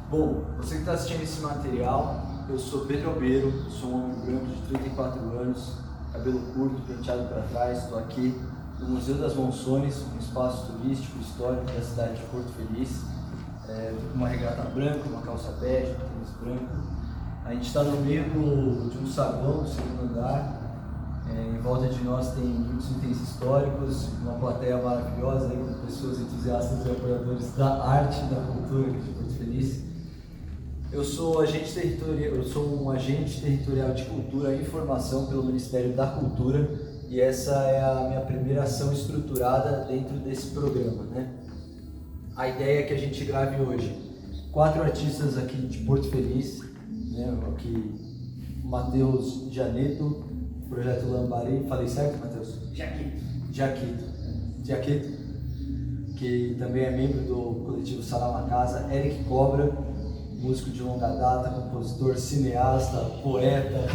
Bom, você que está assistindo esse material, eu sou Pedro Albeiro, sou um homem branco de 34 anos, cabelo curto, penteado para trás, estou aqui no Museu das Monções, um espaço turístico, histórico da cidade de Porto Feliz. Estou com uma regata branca, uma calça bege, um tênis branco. A gente está no meio de um saguão, do segundo andar. Em volta de nós tem muitos itens históricos, uma plateia maravilhosa aí, com pessoas entusiastas e apoiadores da arte e da cultura aqui de Porto Feliz. Eu sou um agente territorial de cultura e informação pelo Ministério da Cultura e essa é a minha primeira ação estruturada dentro desse programa, né? A ideia é que a gente grave hoje 4 artistas aqui de Porto Feliz, né? Aqui Matheus Gianetto, Projeto Lambari, falei certo, Matheus? Jaquito, que também é membro do coletivo Salama Casa, Eric Cobra, músico de longa data, compositor, cineasta, poeta,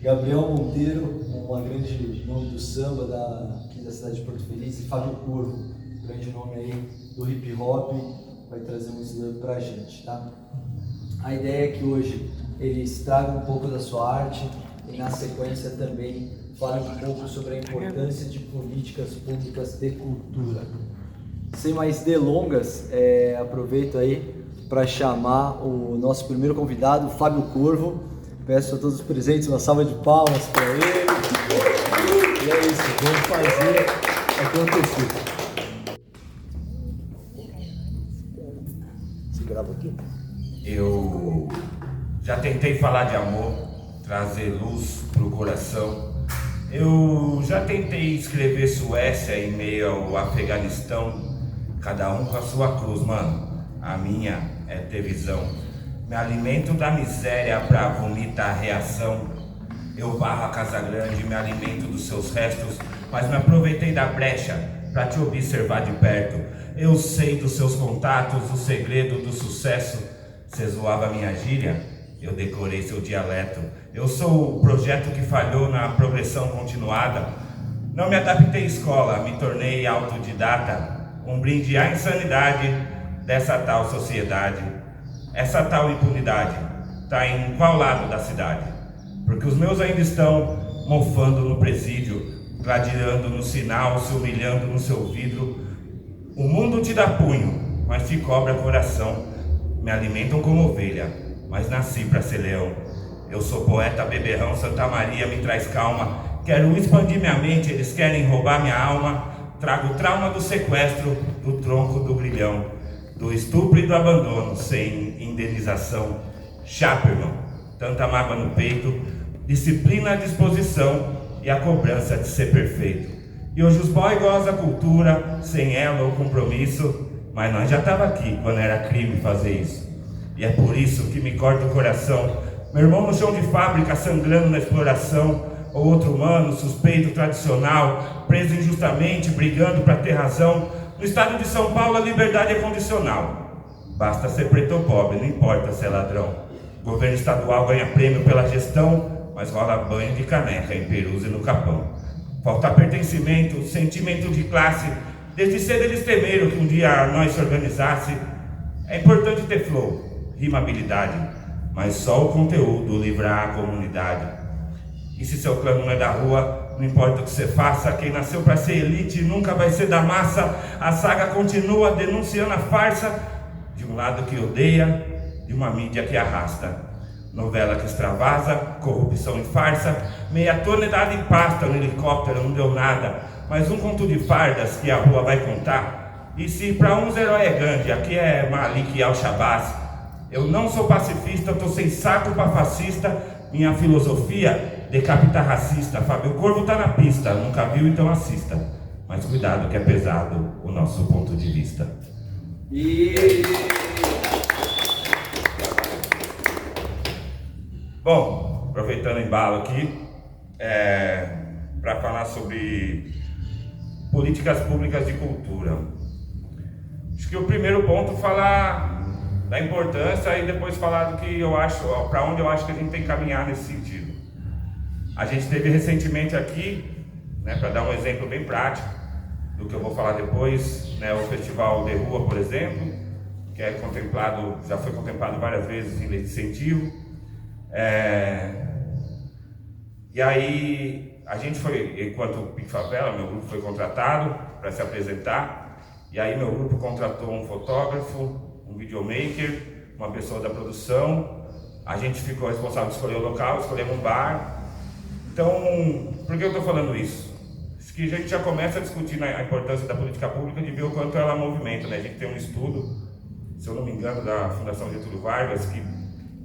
Gabriel Monteiro, uma grande nome do samba aqui da cidade de Porto Feliz, e Fábio Corvo, grande nome aí do hip hop, vai trazer um slam pra gente, tá? A ideia é que hoje eles tragam um pouco da sua arte e na sequência também falem um pouco sobre a importância de políticas públicas de cultura. Sem mais delongas, aproveito aí para chamar o nosso primeiro convidado, Fábio Corvo. Peço a todos os presentes uma salva de palmas para ele. E é isso, vamos fazer acontecer. Você grava aqui? Eu já tentei falar de amor, trazer luz pro coração. Eu já tentei escrever Suécia em meio ao Afeganistão. Cada um com a sua cruz, mano. A minha é ter visão. Me alimento da miséria pra vomitar a reação. Eu varro a casa grande, me alimento dos seus restos, mas me aproveitei da brecha pra te observar de perto. Eu sei dos seus contatos, o segredo do sucesso. Cê zoava minha gíria, eu decorei seu dialeto. Eu sou o projeto que falhou na progressão continuada. Não me adaptei à escola, me tornei autodidata. Um brinde à insanidade dessa tal sociedade. Essa tal impunidade tá em qual lado da cidade? Porque os meus ainda estão mofando no presídio, gladiando no sinal, se humilhando no seu vidro. O mundo te dá punho, mas te cobra coração. Me alimentam como ovelha, mas nasci pra ser leão. Eu sou poeta beberrão, Santa Maria me traz calma. Quero expandir minha mente, eles querem roubar minha alma. Trago o trauma do sequestro, do tronco do grilhão, do estupro e do abandono, sem indenização. Chapa, irmão, tanta mágoa no peito, disciplina à disposição e a cobrança de ser perfeito. E hoje os boy gozam a cultura, sem ela ou compromisso, mas nós já tava aqui quando era crime fazer isso. E é por isso que me corta o coração. Meu irmão no chão de fábrica, sangrando na exploração, ou outro humano, suspeito, tradicional, preso injustamente, brigando para ter razão. No estado de São Paulo a liberdade é condicional. Basta ser preto ou pobre, não importa se é ladrão. O governo estadual ganha prêmio pela gestão, mas rola banho de caneca em Perus e no Capão. Falta pertencimento, sentimento de classe. Desde cedo eles temeram que um dia nós se organizasse. É importante ter flow, rimabilidade, mas só o conteúdo livrar a comunidade. E se seu clã não é da rua, não importa o que você faça, quem nasceu para ser elite nunca vai ser da massa. A saga continua denunciando a farsa de um lado que odeia, de uma mídia que arrasta. Novela que extravasa, corrupção em farsa, meia tonelada em pasta no helicóptero, não deu nada, mas um conto de fardas que a rua vai contar. E se para uns herói é Gandhi, aqui é Malik e Al-Shabazz. Eu não sou pacifista, eu tô sem saco pra fascista. Minha filosofia decapita racista. Fábio Corvo tá na pista, nunca viu, então assista. Mas cuidado que é pesado o nosso ponto de vista. Bom, aproveitando o embalo aqui, para falar sobre políticas públicas de cultura. Acho que o primeiro ponto falar da importância e depois falar do que eu acho, para onde eu acho que a gente tem que caminhar nesse sentido. A gente teve recentemente aqui, né, para dar um exemplo bem prático do que eu vou falar depois, né, o Festival de Rua, por exemplo, que é contemplado, já foi contemplado várias vezes em lei de incentivo. E aí a gente foi, enquanto PIC Favela, meu grupo foi contratado para se apresentar, e aí meu grupo contratou um fotógrafo, um videomaker, uma pessoa da produção. A gente ficou responsável de escolher o local, escolhemos um bar. Então, por que eu estou falando isso? Acho que a gente já começa a discutir a importância da política pública, de ver o quanto ela movimenta, né? A gente tem um estudo, se eu não me engano, da Fundação Getúlio Vargas, que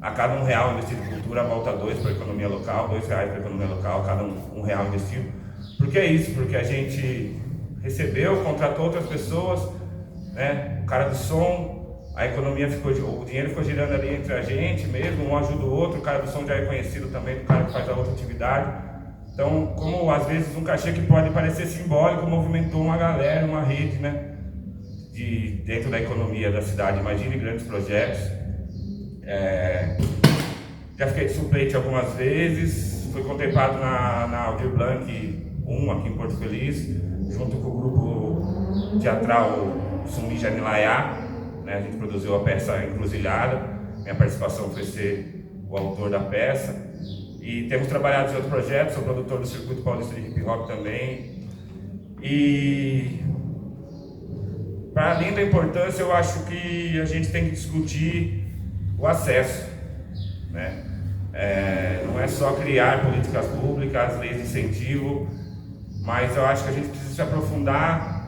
a cada R$1 investido em cultura volta 2 para a economia local, R$2 para a economia local, cada R$1 investido. Por que isso? Porque a gente recebeu, contratou outras pessoas, né? O cara do som, a economia ficou, o dinheiro ficou girando ali entre a gente mesmo, um ajuda o outro, o cara do som já é conhecido também do cara que faz a outra atividade. Então, como às vezes um cachê que pode parecer simbólico, movimentou uma galera, uma rede, né? Dentro da economia da cidade. Imagine grandes projetos. Já fiquei de suplente algumas vezes, fui contemplado na Aldir Blanc 1 aqui em Porto Feliz, junto com o grupo teatral Sumi Janilaiá, né? A gente produziu a peça Encruzilhada, minha participação foi ser o autor da peça, e temos trabalhado em outros projetos, sou produtor do Circuito Paulista de Hip Hop também, e para além da importância, eu acho que a gente tem que discutir o acesso, né? Não é só criar políticas públicas, leis de incentivo, mas eu acho que a gente precisa se aprofundar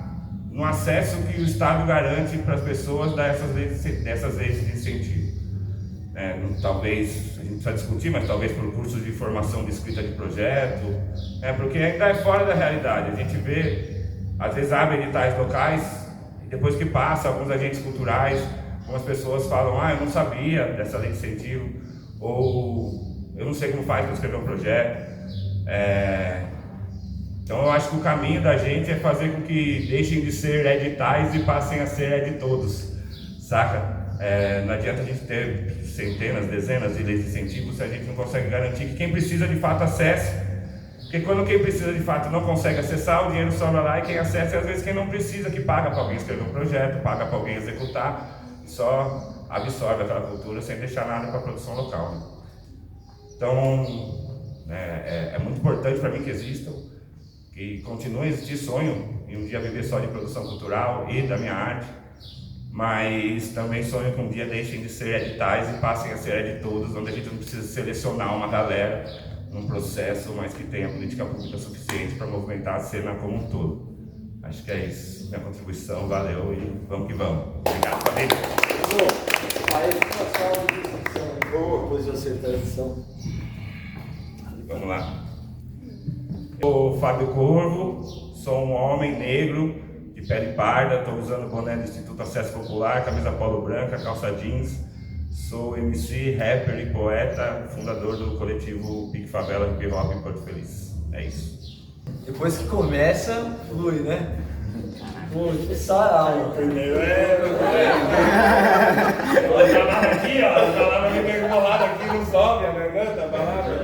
no acesso que o Estado garante para as pessoas dessas leis de incentivo. Talvez a gente precisa discutir, mas talvez por cursos de formação de escrita de projeto, porque ainda é fora da realidade. A gente vê, às vezes abre editais locais e depois que passa, alguns agentes culturais, algumas pessoas falam: eu não sabia dessa lei de incentivo, ou eu não sei como faz para escrever um projeto. Então eu acho que o caminho da gente é fazer com que deixem de ser editais e passem a ser de todos, saca? Não adianta a gente ter centenas, dezenas de leis de incentivo se a gente não consegue garantir que quem precisa de fato acesse. Porque quando quem precisa de fato não consegue acessar, o dinheiro sobra lá, e quem acessa é às vezes quem não precisa, que paga para alguém escrever um projeto, paga para alguém executar, e só absorve aquela cultura sem deixar nada para a produção local, né? Então é muito importante para mim que existam, que continue a existir sonho em um dia viver só de produção cultural e da minha arte, mas também sonho que um dia deixem de ser editais e passem a ser de todos, onde a gente não precisa selecionar uma galera num processo, mas que tenha política pública suficiente para movimentar a cena como um todo. Acho que é isso, minha contribuição, valeu e vamos que vamos. Obrigado, família. Aí fica só uma descrição, depois de acertar a edição. Vamos lá. Sou Fábio Corvo, sou um homem negro, de pele parda, estou usando o boné do Instituto Acesso Popular, camisa polo branca, calça jeans. Sou MC, rapper e poeta, fundador do coletivo PIC Favela Hip Hop em Porto Feliz. É isso. Depois que começa, flui, né? Pô, sai a aula. Primeiro a palavra aqui, ó. A palavra me pegou bolada aqui, não sobe a garganta, a palavra.